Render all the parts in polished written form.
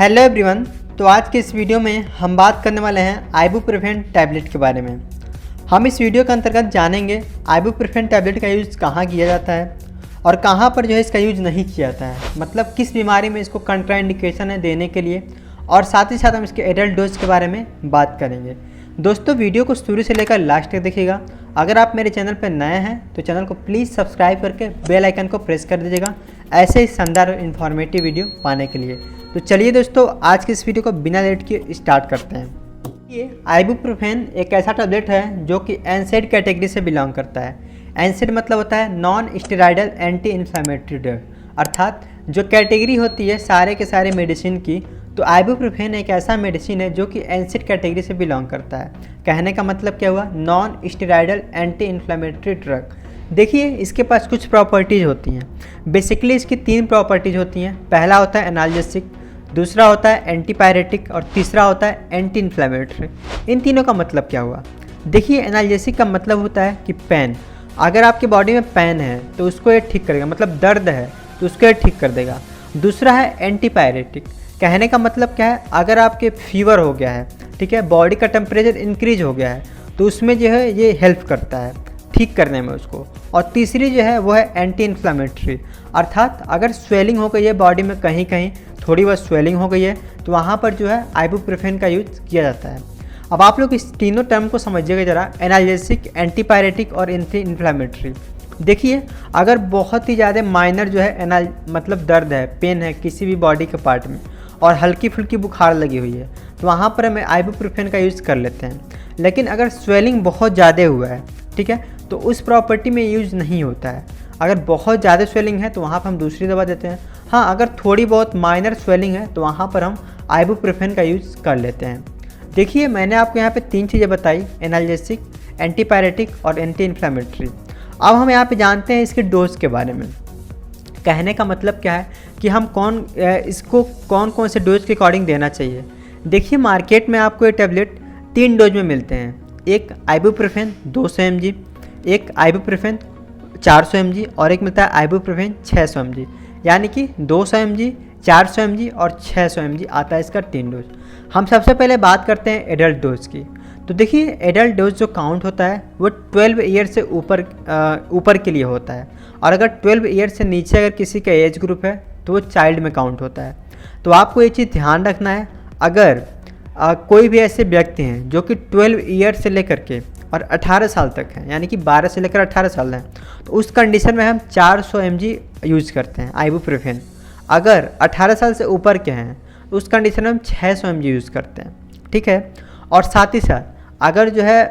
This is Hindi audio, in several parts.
Hello everyone. तो आज के इस वीडियो में हम बात करने वाले हैं आइबुप्रोफेन टैबलेट के बारे में। हम इस वीडियो के अंतर्गत जानेंगे आइबुप्रोफेन टैबलेट का यूज़ कहाँ किया जाता है और कहाँ पर जो है इसका यूज़ नहीं किया जाता है, मतलब किस बीमारी में इसको कंट्राइंडिकेशन है देने के लिए, और साथ ही साथ हम इसके एडल्ट डोज के बारे में बात करेंगे। दोस्तों वीडियो को शुरू से लेकर लास्ट तक देखिएगा। अगर आप मेरे चैनल पर नए हैं तो चैनल को प्लीज़ सब्सक्राइब करके बेल आइकन को प्रेस कर दीजिएगा ऐसे ही शानदार इन्फॉर्मेटिव वीडियो पाने के लिए। तो चलिए दोस्तों आज की इस वीडियो को बिना लेट किए स्टार्ट करते हैं। ये आइबुप्रोफेन एक ऐसा टैबलेट है जो कि एनसेड कैटेगरी से बिलोंग करता है। एनसेड मतलब होता है non steroidal anti inflammatory drug, अर्थात जो कैटेगरी होती है सारे के सारे मेडिसिन की, तो आइबुप्रोफेन एक ऐसा मेडिसिन है जो कि एनसेड कैटेगरी से बिलोंग करता है। कहने का मतलब क्या हुआ, non steroidal anti inflammatory drug. देखिए इसके पास कुछ प्रॉपर्टीज़ होती हैं। बेसिकली इसकी 3 प्रॉपर्टीज़ होती हैं। पहला होता है एनाल्जेसिक, दूसरा होता है एंटीपायरेटिक और तीसरा होता है एंटी इन्फ्लेमेटरी। इन तीनों का मतलब क्या हुआ, देखिए एनाल्जेसिक का मतलब होता है कि पेन, अगर आपके बॉडी में पेन है तो उसको ये ठीक करेगा, मतलब दर्द है तो उसको ये ठीक कर देगा। दूसरा है एंटीपायरेटिक, कहने का मतलब क्या है, अगर आपके फीवर हो गया है, ठीक है, बॉडी का टेम्परेचर इंक्रीज हो गया है तो उसमें जो है ये हेल्प करता है ठीक करने में उसको। और तीसरी जो है वो है एंटी इन्फ्लेमेटरी, अर्थात अगर स्वेलिंग हो गई है बॉडी में, कहीं कहीं थोड़ी बहुत स्वेलिंग हो गई है तो वहाँ पर जो है आइबुप्रोफेन का यूज़ किया जाता है। अब आप लोग इस तीनों टर्म को समझिएगा ज़रा, एनाल्जेसिक, एंटीपायरेटिक और एंटी इन्फ्लेमेटरी। देखिए अगर बहुत ही ज़्यादा माइनर जो है मतलब दर्द है, पेन है किसी भी बॉडी के पार्ट में और हल्की फुल्की बुखार लगी हुई है तो वहाँ पर हमें आइबुप्रोफेन का यूज़ कर लेते हैं। लेकिन अगर स्वेलिंग बहुत ज़्यादा हुआ है, ठीक है, तो उस प्रॉपर्टी में यूज़ नहीं होता है। अगर बहुत ज़्यादा स्वेलिंग है तो वहाँ पर हम दूसरी दवा देते हैं। हाँ, अगर थोड़ी बहुत माइनर स्वेलिंग है तो वहाँ पर हम आइबुप्रोफेन का यूज़ कर लेते हैं। देखिए मैंने आपको यहाँ पे 3 चीज़ें बताई, एनाल्जेसिक, एंटीपायरेटिक और एंटी इन्फ्लेमेटरी। अब हम यहाँ पे जानते हैं इसके डोज के बारे में। कहने का मतलब क्या है कि हम इसको कौन कौन से डोज के अकॉर्डिंग देना चाहिए। देखिए मार्केट में आपको ये टैबलेट 3 डोज में मिलते हैं। एक आइबुप्रोफेन 200 mg, एक आइबुप्रोफेन 400 mg और एक मिलता है आइबुप्रोफेन 600 mg, यानी कि 200 mg, 400 mg और 600 mg आता है इसका 3 डोज। हम सबसे पहले बात करते हैं एडल्ट डोज की। तो देखिए एडल्ट डोज जो काउंट होता है वो 12 ईयर से ऊपर के लिए होता है, और अगर 12 ईयर से नीचे अगर किसी का एज ग्रुप है तो वो चाइल्ड में काउंट होता है। तो आपको ये चीज़ ध्यान रखना है, अगर कोई भी ऐसे व्यक्ति हैं जो कि 12 ईयर से लेकर के और 18 साल तक हैं, यानी कि 12 से लेकर 18 साल हैं, तो उस कंडीशन में हम 400 mg यूज़ करते हैं आइबुप्रोफेन। अगर 18 साल से ऊपर के हैं तो उस कंडीशन में हम 600 mg यूज़ करते हैं, ठीक है। और साथ ही साथ अगर जो है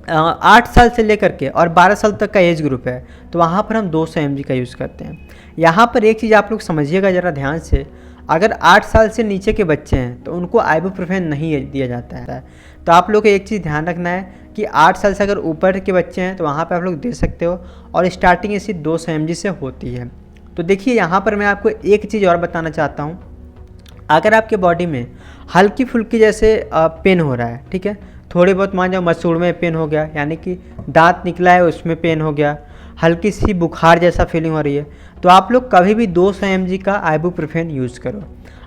8 साल से लेकर के और 12 साल तक का एज ग्रुप है तो वहाँ पर हम 200 mg का यूज़ करते हैं। यहाँ पर एक चीज़ आप लोग समझिएगा ज़रा ध्यान से, अगर 8 साल से नीचे के बच्चे हैं तो उनको आइबुप्रोफेन नहीं दिया जाता है। तो आप लोग को एक चीज़ ध्यान रखना है कि 8 साल से अगर ऊपर के बच्चे हैं तो वहाँ पे आप लोग दे सकते हो, और स्टार्टिंग इसी 200 mg से होती है। तो देखिए यहाँ पर मैं आपको एक चीज़ और बताना चाहता हूँ, अगर आपके बॉडी में हल्की फुल्की जैसे पेन हो रहा है, ठीक है, थोड़ी बहुत मान जाओ मसूड़ में पेन हो गया, यानी कि दांत निकला है उसमें पेन हो गया, हल्की सी बुखार जैसा फीलिंग हो रही है, तो आप लोग कभी भी 200 mg का आइबुप्रोफेन यूज़ करो।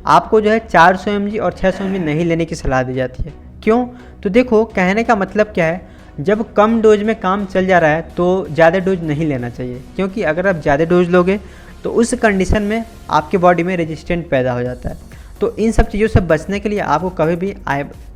आपको जो है 400 mg और 600 mg नहीं लेने की सलाह दी जाती है। क्यों? तो देखो कहने का मतलब क्या है, जब कम डोज में काम चल जा रहा है तो ज़्यादा डोज नहीं लेना चाहिए, क्योंकि अगर आप ज़्यादा डोज लोगे तो उस कंडीशन में आपके बॉडी में रेजिस्टेंट पैदा हो जाता है। तो इन सब चीज़ों से बचने के लिए आपको कभी भी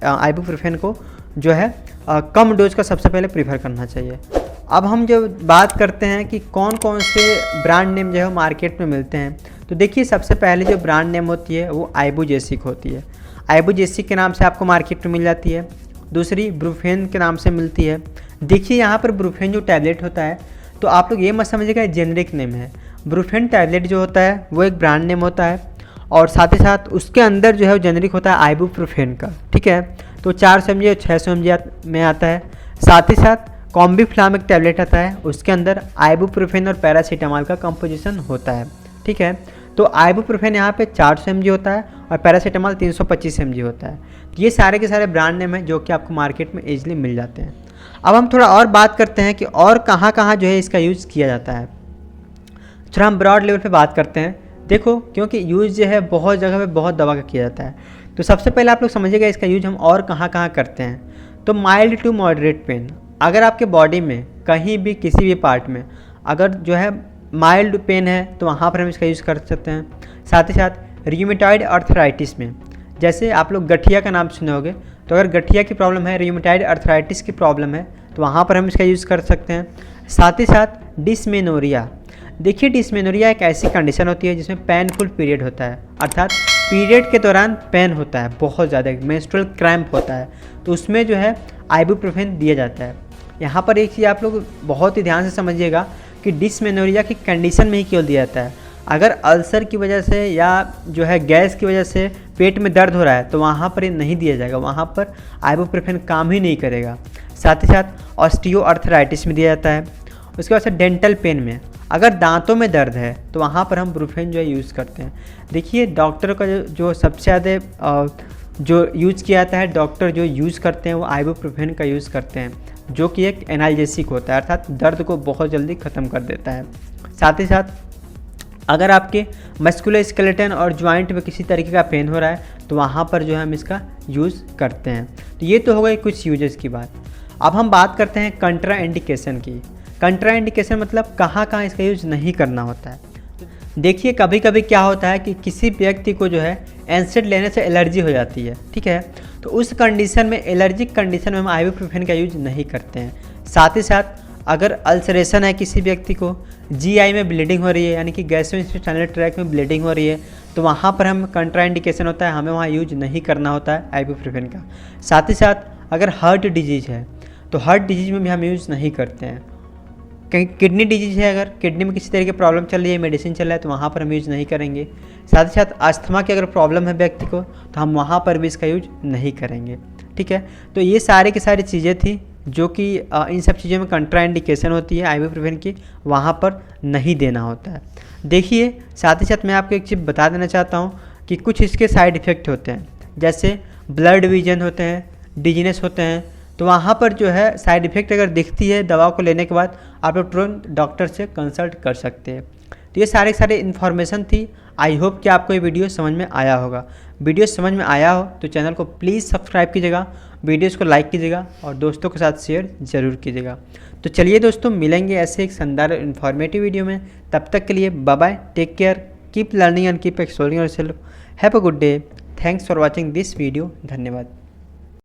आइबुप्रोफेन को जो है कम डोज का सबसे पहले प्रीफर करना चाहिए। अब हम जो बात करते हैं कि कौन कौन से ब्रांड नेम जो है मार्केट में मिलते हैं, तो देखिए सबसे पहले जो ब्रांड नेम होती है वो आइबुजेसिक होती है। आइबुजेसिक के नाम से आपको मार्केट में मिल जाती है। दूसरी ब्रूफेन के नाम से मिलती है। देखिए यहाँ पर ब्रूफेन जो टैबलेट होता है तो आप लोग ये मत समझिएगा जेनरिक नेम है। ब्रूफेन टैबलेट जो होता है वो एक ब्रांड नेम होता है, और साथ ही साथ उसके अंदर जो है वो जेनरिक होता है आइबुप्रोफेन का, ठीक है। तो 400 mg और 600 mg में आता है। साथ ही साथ कॉम्बीफ्लाम एक टैबलेट आता है, उसके अंदर आइबुप्रोफेन और पैरासीटामॉल का कंपोजिशन होता है, ठीक है। तो आइबुप्रोफेन यहाँ पे 400 mg होता है और पैरासीटामॉल 325 mg होता है। ये सारे के सारे ब्रांड नेम हैं जो कि आपको मार्केट में ईजिली मिल जाते हैं। अब हम थोड़ा और बात करते हैं कि और कहाँ कहाँ जो है इसका यूज़ किया जाता है। थोड़ा हम ब्रॉड लेवल पे बात करते हैं। देखो क्योंकि यूज़ जो है बहुत जगह पे बहुत दवा का किया जाता है, तो सबसे पहले आप लोग समझिएगा इसका यूज हम और कहाँ कहाँ करते हैं। तो माइल्ड टू मॉडरेट पेन, अगर आपके बॉडी में कहीं भी किसी भी पार्ट में अगर जो है माइल्ड पेन है तो वहाँ पर हम इसका यूज़ कर सकते हैं। साथ ही साथ रियूमेटॉइड अर्थराइटिस में, जैसे आप लोग गठिया का नाम सुने होंगे, तो अगर गठिया की प्रॉब्लम है, रियूमेटॉइड अर्थराइटिस की प्रॉब्लम है, तो वहाँ पर हम इसका यूज़ कर सकते हैं। साथ ही साथ डिसमेनोरिया, देखिए डिसमेनोरिया एक ऐसी कंडीशन होती है जिसमें पेनफुल पीरियड होता है, अर्थात पीरियड के दौरान पेन होता है, बहुत ज़्यादा मेंस्ट्रुअल क्रैम्प होता है, तो उसमें जो है आइबुप्रोफेन दिया जाता है। यहाँ पर एक चीज़ आप लोग बहुत ही ध्यान से समझिएगा कि डिसमेनोरिया की कंडीशन में ही केवल दिया जाता है। अगर अल्सर की वजह से या जो है गैस की वजह से पेट में दर्द हो रहा है तो वहाँ पर ये नहीं दिया जाएगा, वहाँ पर आइबुप्रोफेन काम ही नहीं करेगा। साथ ही साथ ऑस्टियोआर्थराइटिस में दिया जाता है। उसके बाद से डेंटल पेन में, अगर दांतों में दर्द है तो वहाँ पर हम ब्रूफेन जो है यूज़ करते हैं। देखिए डॉक्टर का जो सबसे ज़्यादा जो यूज़ किया जाता है, डॉक्टर जो यूज़ करते हैं वो आइबुप्रोफेन का यूज़ करते हैं, जो कि एक एनाल्जेसिक होता है, अर्थात दर्द को बहुत जल्दी ख़त्म कर देता है। साथ ही साथ अगर आपके मस्कुलोस्केलेटन और जॉइंट में किसी तरीके का पेन हो रहा है तो वहाँ पर जो है हम इसका यूज़ करते हैं। तो ये तो हो गई कुछ यूजेस की बात। अब हम बात करते हैं कंट्रा इंडिकेशन की। कंट्रा इंडिकेशन मतलब कहाँ कहाँ इसका यूज़ नहीं करना होता है। देखिए कभी कभी क्या होता है कि किसी व्यक्ति को जो है एनसेड लेने से एलर्जी हो जाती है, ठीक है, तो उस कंडीशन में, एलर्जिक कंडीशन में हम आइबुप्रोफेन का यूज नहीं करते हैं। साथ ही साथ अगर अल्सरेशन है किसी व्यक्ति को, जीआई में ब्लीडिंग हो रही है यानी कि गैस्ट्रोइंटेस्टाइनल ट्रैक्ट में ब्लीडिंग हो रही है, तो वहाँ पर हम कंट्रा इंडिकेशन होता है, हमें वहाँ यूज नहीं करना होता है आइबुप्रोफेन का। साथ ही साथ अगर हार्ट डिजीज़ है तो हार्ट डिजीज़ में भी हम यूज़ नहीं करते हैं। कहीं किडनी डिजीज़ है, अगर किडनी में किसी तरह की प्रॉब्लम चल रही है, मेडिसिन चल रहा है, तो वहाँ पर हम यूज़ नहीं करेंगे। साथ ही साथ अस्थमा की अगर प्रॉब्लम है व्यक्ति को तो हम वहाँ पर भी इसका यूज नहीं करेंगे, ठीक है। तो ये सारी की सारी चीज़ें थी जो कि इन सब चीज़ों में कंट्रा इंडिकेशन होती है आइबुप्रोफेन की, वहाँ पर नहीं देना होता है। देखिए साथ ही साथ मैं आपको एक चीज़ बता देना चाहता हूँ कि कुछ इसके साइड इफ़ेक्ट होते हैं, जैसे ब्लड विजन होते हैं, डिजीनेस होते हैं, तो वहाँ पर जो है साइड इफ़ेक्ट अगर दिखती है दवा को लेने के बाद आप लोग तुरंत डॉक्टर से कंसल्ट कर सकते हैं। तो ये सारे इन्फॉर्मेशन थी। आई होप कि आपको ये वीडियो समझ में आया होगा। वीडियो समझ में आया हो तो चैनल को प्लीज़ सब्सक्राइब कीजिएगा, वीडियोज़ को लाइक कीजिएगा और दोस्तों के साथ शेयर ज़रूर कीजिएगा। तो चलिए दोस्तों, मिलेंगे ऐसे एक शानदार इन्फॉर्मेटिव वीडियो में। तब तक के लिए bye bye, take care, keep learning and keep exploring yourself. Have a good day. Thanks for watching this video. धन्यवाद।